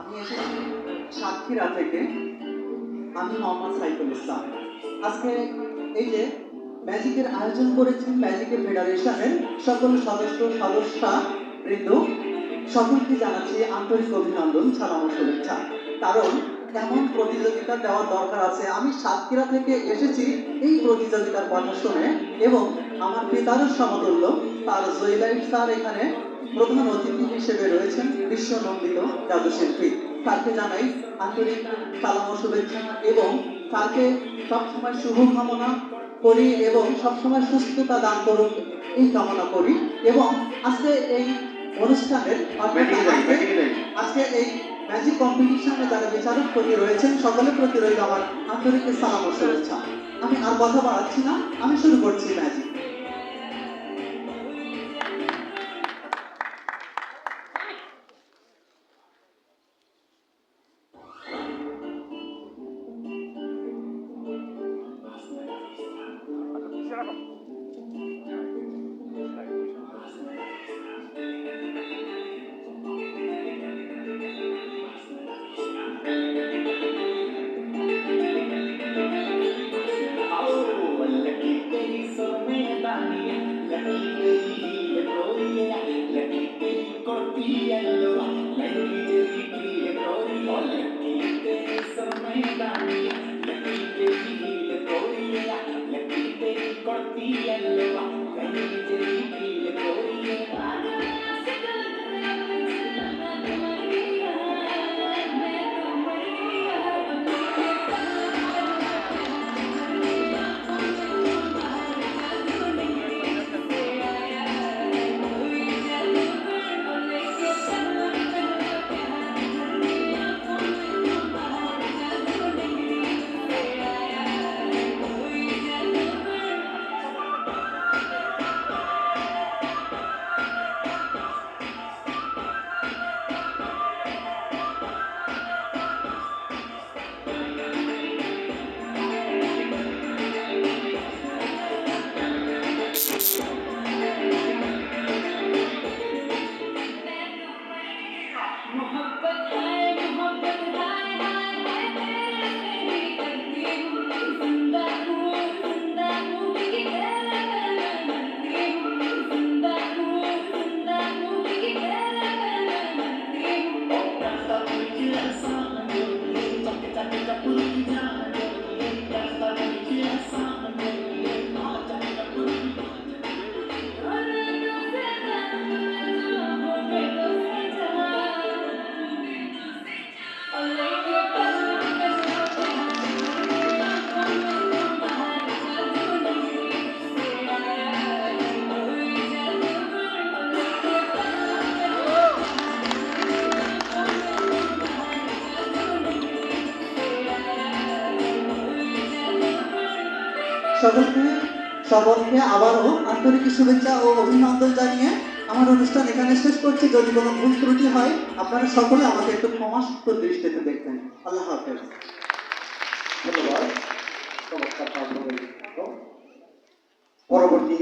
আমি এসেছি সাতক্ষীরা থেকে। আমি মোহাম্মদ সাইফুল ইসলাম। আজকে এই যে ম্যাজিকের আয়োজন করেছেন ম্যাজিকের ফেডারেশনের সকল সদস্যা বৃন্দ, সকলকে জানাচ্ছি আন্তরিক অভিনন্দন, সালাম ও শুভেচ্ছা। কারণ এমন প্রতিযোগিতা দেওয়ার দরকার আছে। আমি সাতক্ষীরা থেকে এসেছি এই প্রতিযোগিতার কথা শুনে, এবং আমার পিতার সমতুল্য তার জয়লাইফ স্যার এখানে প্রধান অতিথি হিসেবে রয়েছেন, বিশ্বনন্দিত জাদুশিল্পী। তাকে জানাই আন্তরিক সালাম ও শুভেচ্ছা, এবং তাকে সবসময় শুভকামনা করি এবং সবসময় সুস্থতা দান করুন এই কামনা করি। এবং আজকে এই অনুষ্ঠানের আজকে এই ম্যাজিক কম্পিটিশনে যারা বিচারক প্রতি রয়েছেন সকলের প্রতি রইল আমার আন্তরিক সালাম ও শুভেচ্ছা। আমি আর কথা বাড়াচ্ছি না, আমি শুরু করছি ম্যাজিক। সকলকে আবারও আন্তরিক শুভেচ্ছা ও অভিনন্দন জানিয়ে আমার অনুষ্ঠান এখানে শেষ করছি। যদি কোনো ভুল ত্রুটি হয় আপনারা সকলে আমাকে একটু ক্ষমাসুন্দর দৃষ্টিতে দেখবেন। আল্লাহ হাফেজ। ধন্যবাদ। পরবর্তী